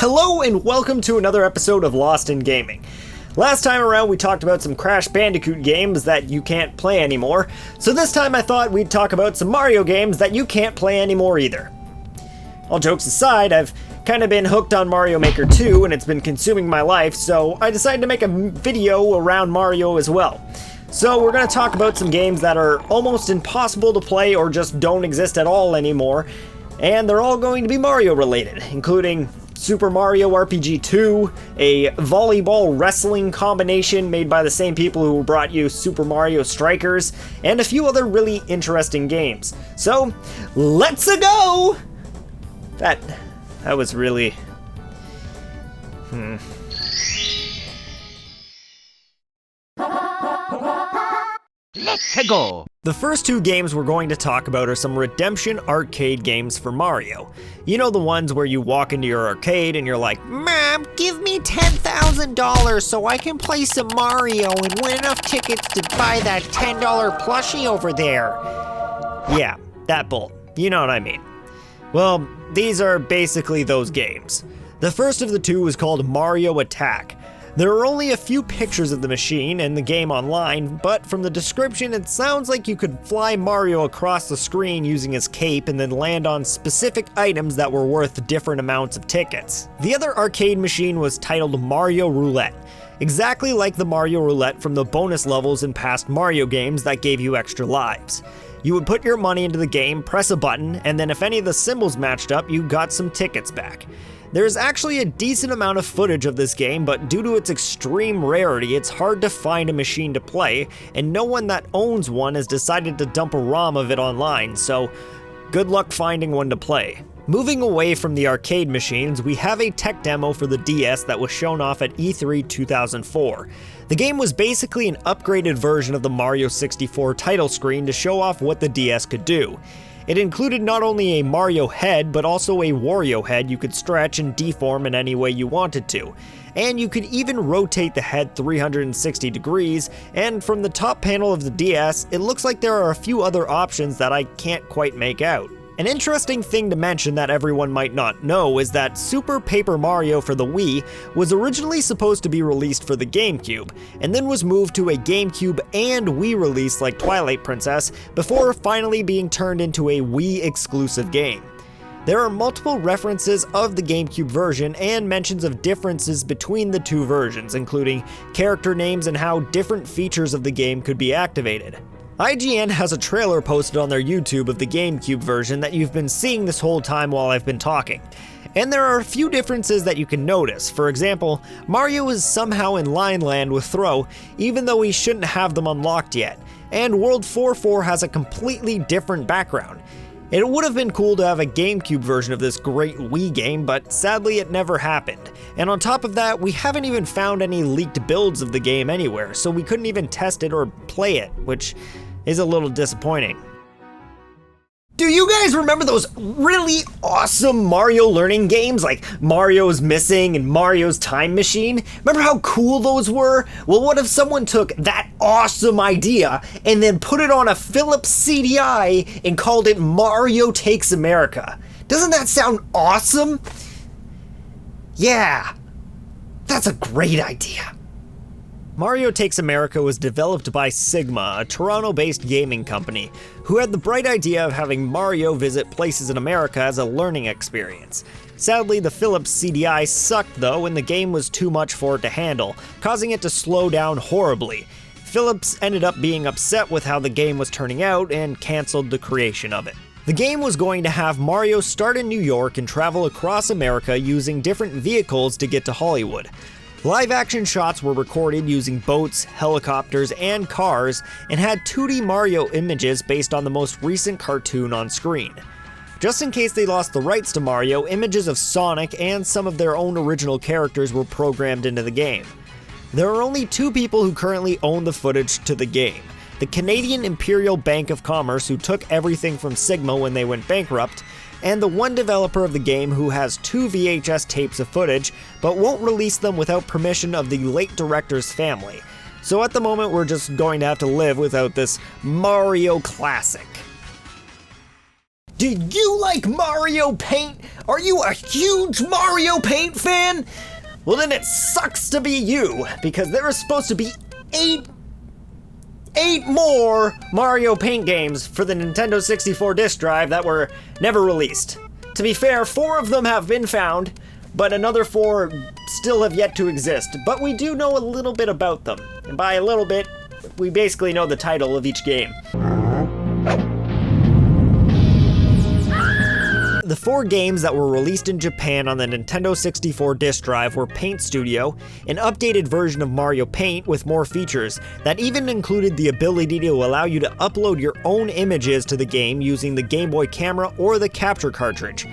Hello and welcome to another episode of Lost in Gaming. Last time around we talked about some Crash Bandicoot games that you can't play anymore, so this time I thought we'd talk about some Mario games that you can't play anymore either. All jokes aside, I've kind of been hooked on Mario Maker 2 and it's been consuming my life, so I decided to make a video around Mario as well. So we're going to talk about some games that are almost impossible to play or just don't exist at all anymore, and they're all going to be Mario related, including Super Mario RPG 2, a volleyball wrestling combination made by the same people who brought you Super Mario Strikers, and a few other really interesting games. So, let's go! That was really... Let's go! The first two games we're going to talk about are some redemption arcade games for Mario. You know, the ones where you walk into your arcade and you're like, "Mom, give me $10,000 so I can play some Mario and win enough tickets to buy that $10 plushie over there." Yeah, that bull. You know what I mean. Well, these are basically those games. The first of the two is called Mario Attack. There are only a few pictures of the machine and the game online, but from the description it sounds like you could fly Mario across the screen using his cape and then land on specific items that were worth different amounts of tickets. The other arcade machine was titled Mario Roulette, exactly like the Mario Roulette from the bonus levels in past Mario games that gave you extra lives. You would put your money into the game, press a button, and then if any of the symbols matched up, you got some tickets back. There's actually a decent amount of footage of this game, but due to its extreme rarity, it's hard to find a machine to play, and no one that owns one has decided to dump a ROM of it online, so good luck finding one to play. Moving away from the arcade machines, we have a tech demo for the DS that was shown off at E3 2004. The game was basically an upgraded version of the Mario 64 title screen to show off what the DS could do. It included not only a Mario head, but also a Wario head you could stretch and deform in any way you wanted to. And you could even rotate the head 360 degrees, and from the top panel of the DS, it looks like there are a few other options that I can't quite make out. An interesting thing to mention that everyone might not know is that Super Paper Mario for the Wii was originally supposed to be released for the GameCube, and then was moved to a GameCube and Wii release like Twilight Princess, before finally being turned into a Wii exclusive game. There are multiple references of the GameCube version and mentions of differences between the two versions, including character names and how different features of the game could be activated. IGN has a trailer posted on their YouTube of the GameCube version that you've been seeing this whole time while I've been talking. And there are a few differences that you can notice. For example, Mario is somehow in Line Land with Throw, even though he shouldn't have them unlocked yet. And World 4-4 has a completely different background. It would have been cool to have a GameCube version of this great Wii game, but sadly it never happened. And on top of that, we haven't even found any leaked builds of the game anywhere, so we couldn't even test it or play it, which is a little disappointing. Do you guys remember those really awesome Mario learning games like Mario's Missing and Mario's Time Machine? Remember how cool those were? Well, what if someone took that awesome idea and then put it on a Philips CDI and called it Mario Takes America? Doesn't that sound awesome? Yeah, that's a great idea. Mario Takes America was developed by Sigma, a Toronto-based gaming company, who had the bright idea of having Mario visit places in America as a learning experience. Sadly, the Philips CDI sucked though, and the game was too much for it to handle, causing it to slow down horribly. Philips ended up being upset with how the game was turning out and cancelled the creation of it. The game was going to have Mario start in New York and travel across America using different vehicles to get to Hollywood. Live-action shots were recorded using boats, helicopters, and cars, and had 2D Mario images based on the most recent cartoon on screen. Just in case they lost the rights to Mario, images of Sonic and some of their own original characters were programmed into the game. There are only two people who currently own the footage to the game: the Canadian Imperial Bank of Commerce, who took everything from Sigma when they went bankrupt, and the one developer of the game who has 2 VHS tapes of footage, but won't release them without permission of the late director's family. So at the moment we're just going to have to live without this Mario classic. Do you like Mario Paint? Are you a huge Mario Paint fan? Well, then it sucks to be you, because there are supposed to be eight more Mario Paint games for the Nintendo 64 disk drive that were never released. To be fair, 4 of them have been found, but another 4 still have yet to exist. But we do know a little bit about them, and by a little bit, we basically know the title of each game. The 4 games that were released in Japan on the Nintendo 64 disk drive were Paint Studio, an updated version of Mario Paint with more features that even included the ability to allow you to upload your own images to the game using the Game Boy camera or the capture cartridge.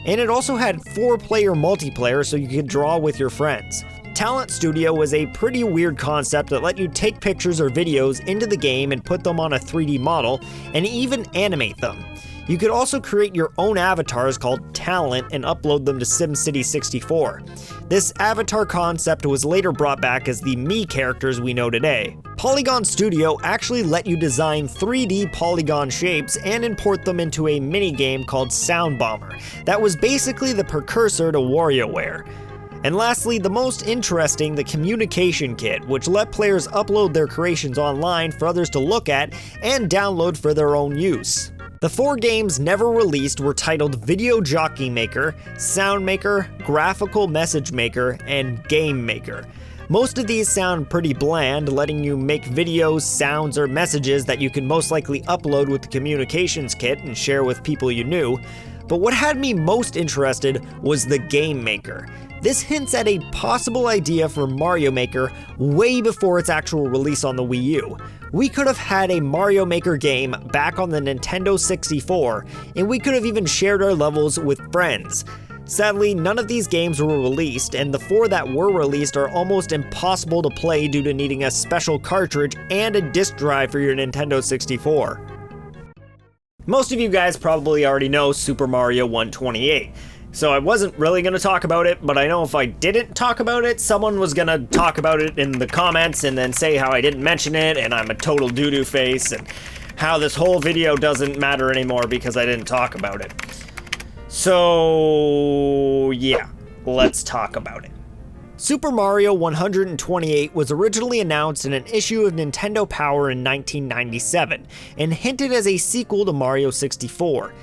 And it also had 4-player multiplayer so you could draw with your friends. Talent Studio was a pretty weird concept that let you take pictures or videos into the game and put them on a 3D model and even animate them. You could also create your own avatars called Talent and upload them to SimCity 64. This avatar concept was later brought back as the Mii characters we know today. Polygon Studio actually let you design 3D polygon shapes and import them into a minigame called Sound Bomber that was basically the precursor to WarioWare. And lastly, the most interesting, the Communication Kit, which let players upload their creations online for others to look at and download for their own use. The 4 games never released were titled Video Jockey Maker, Sound Maker, Graphical Message Maker, and Game Maker. Most of these sound pretty bland, letting you make videos, sounds, or messages that you can most likely upload with the Communications Kit and share with people you knew. But what had me most interested was the Game Maker. This hints at a possible idea for Mario Maker way before its actual release on the Wii U. We could have had a Mario Maker game back on the Nintendo 64, and we could have even shared our levels with friends. Sadly, none of these games were released, and the 4 that were released are almost impossible to play due to needing a special cartridge and a disk drive for your Nintendo 64. Most of you guys probably already know Super Mario 128. So I wasn't really going to talk about it, but I know if I didn't talk about it, someone was going to talk about it in the comments and then say how I didn't mention it and I'm a total doo-doo face and how this whole video doesn't matter anymore because I didn't talk about it. So yeah, let's talk about it. Super Mario 128 was originally announced in an issue of Nintendo Power in 1997 and hinted as a sequel to Mario 64.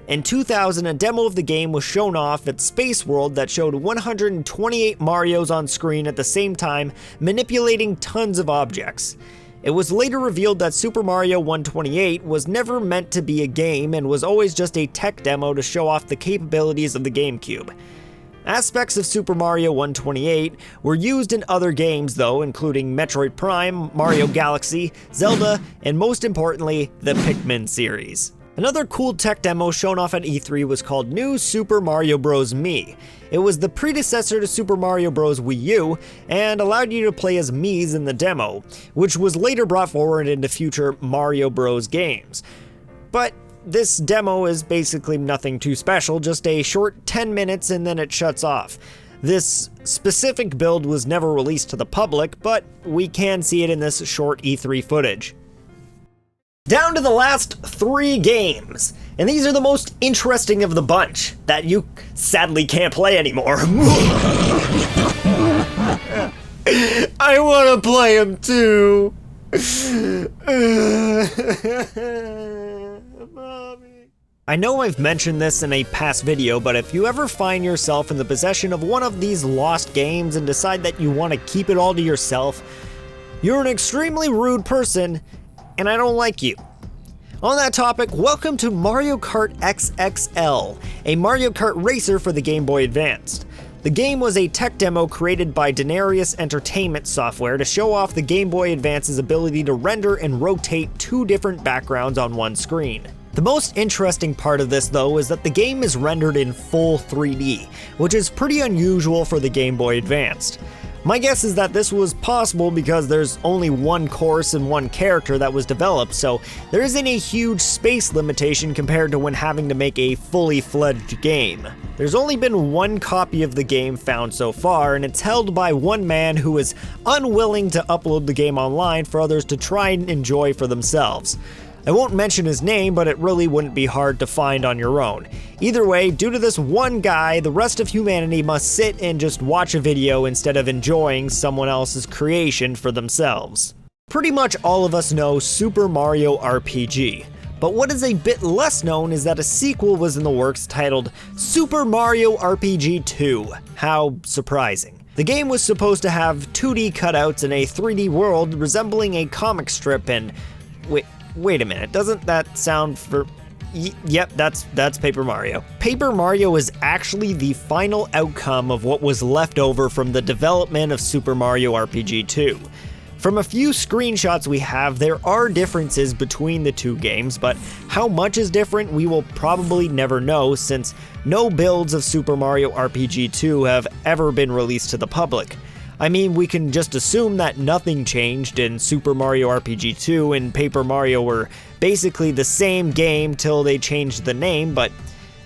In 2000, a demo of the game was shown off at Space World that showed 128 Marios on screen at the same time, manipulating tons of objects. It was later revealed that Super Mario 128 was never meant to be a game and was always just a tech demo to show off the capabilities of the GameCube. Aspects of Super Mario 128 were used in other games though, including Metroid Prime, Mario Galaxy, Zelda, and most importantly, the Pikmin series. Another cool tech demo shown off at E3 was called New Super Mario Bros. Mii. It was the predecessor to Super Mario Bros. Wii U and allowed you to play as Miis in the demo, which was later brought forward into future Mario Bros. Games. But this demo is basically nothing too special, just a short 10 minutes and then it shuts off. This specific build was never released to the public, but we can see it in this short E3 footage. Down to the last 3 games, and these are the most interesting of the bunch that you sadly can't play anymore. I want to play them too. Mommy. I know I've mentioned this in a past video, but if you ever find yourself in the possession of one of these lost games and decide that you want to keep it all to yourself, you're an extremely rude person, and I don't like you. On that topic, welcome to Mario Kart XXL, a Mario Kart racer for the Game Boy Advance. The game was a tech demo created by Denarius Entertainment Software to show off the Game Boy Advance's ability to render and rotate 2 different backgrounds on one screen. The most interesting part of this though is that the game is rendered in full 3D, which is pretty unusual for the Game Boy Advance. My guess is that this was possible because there's only one course and one character that was developed, so there isn't a huge space limitation compared to when having to make a fully fledged game. There's only been one copy of the game found so far, and it's held by one man who is unwilling to upload the game online for others to try and enjoy for themselves. I won't mention his name, but it really wouldn't be hard to find on your own. Either way, due to this one guy, the rest of humanity must sit and just watch a video instead of enjoying someone else's creation for themselves. Pretty much all of us know Super Mario RPG. But what is a bit less known is that a sequel was in the works titled Super Mario RPG 2. How surprising. The game was supposed to have 2D cutouts in a 3D world resembling a comic strip and... Wait a minute, doesn't that sound for... Yep, that's Paper Mario. Paper Mario is actually the final outcome of what was left over from the development of Super Mario RPG 2. From a few screenshots we have, there are differences between the two games, but how much is different we will probably never know since no builds of Super Mario RPG 2 have ever been released to the public. I mean, we can just assume that nothing changed and Super Mario RPG 2 and Paper Mario were basically the same game till they changed the name, but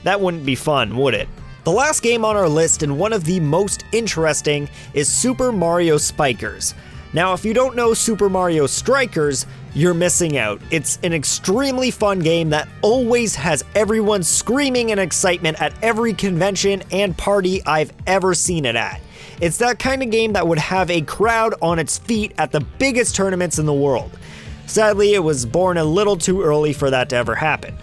that wouldn't be fun, would it? The last game on our list and one of the most interesting is Super Mario Spikers. Now, if you don't know Super Mario Strikers, you're missing out. It's an extremely fun game that always has everyone screaming in excitement at every convention and party I've ever seen it at. It's that kind of game that would have a crowd on its feet at the biggest tournaments in the world. Sadly, it was born a little too early for that to ever happen.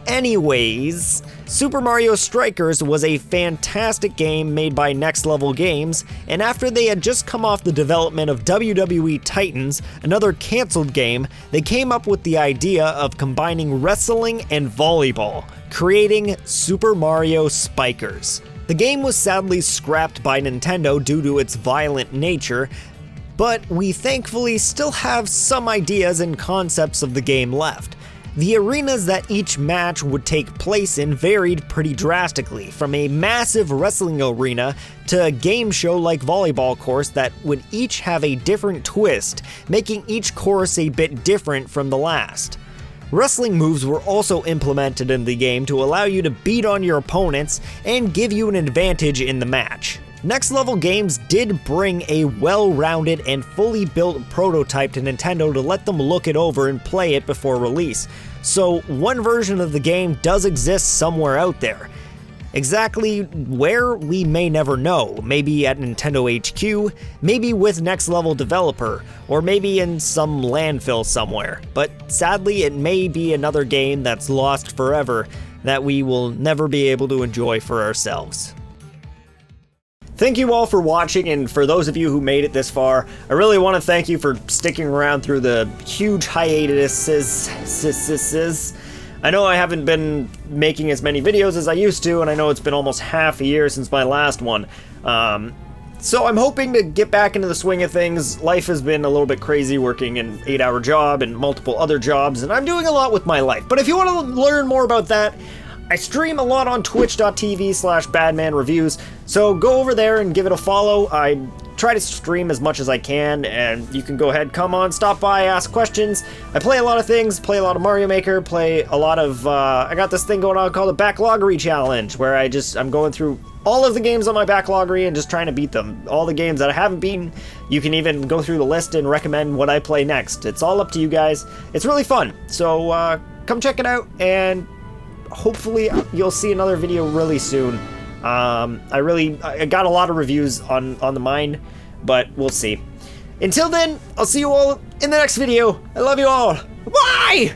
Anyways, Super Mario Strikers was a fantastic game made by Next Level Games, and after they had just come off the development of WWE Titans, another cancelled game, they came up with the idea of combining wrestling and volleyball, creating Super Mario Spikers. The game was sadly scrapped by Nintendo due to its violent nature, but we thankfully still have some ideas and concepts of the game left. The arenas that each match would take place in varied pretty drastically, from a massive wrestling arena to a game show like volleyball course that would each have a different twist, making each course a bit different from the last. Wrestling moves were also implemented in the game to allow you to beat on your opponents and give you an advantage in the match. Next Level Games did bring a well-rounded and fully built prototype to Nintendo to let them look it over and play it before release, so one version of the game does exist somewhere out there. Exactly where, we may never know, maybe at Nintendo HQ, maybe with Next Level Developer, or maybe in some landfill somewhere, but sadly it may be another game that's lost forever that we will never be able to enjoy for ourselves. Thank you all for watching, and for those of you who made it this far, I really want to thank you for sticking around through the huge hiatuses. I know I haven't been making as many videos as I used to, and I know it's been almost half a year since my last one. So I'm hoping to get back into the swing of things. Life has been a little bit crazy working an 8-hour job and multiple other jobs, and I'm doing a lot with my life. But if you want to learn more about that, I stream a lot on twitch.tv/Badman Reviews, so go over there and give it a follow. I try to stream as much as I can, and you can go ahead, come on, stop by, ask questions. I play a lot of things, play a lot of Mario Maker, play a lot of, I got this thing going on called the Backloggery Challenge, where I'm going through all of the games on my backloggery and just trying to beat them. All the games that I haven't beaten, you can even go through the list and recommend what I play next. It's all up to you guys. It's really fun, so come check it out, and hopefully you'll see another video really soon. I got a lot of reviews on the mind, but we'll see. Until then, I'll see you all in the next video. I love you all. Bye!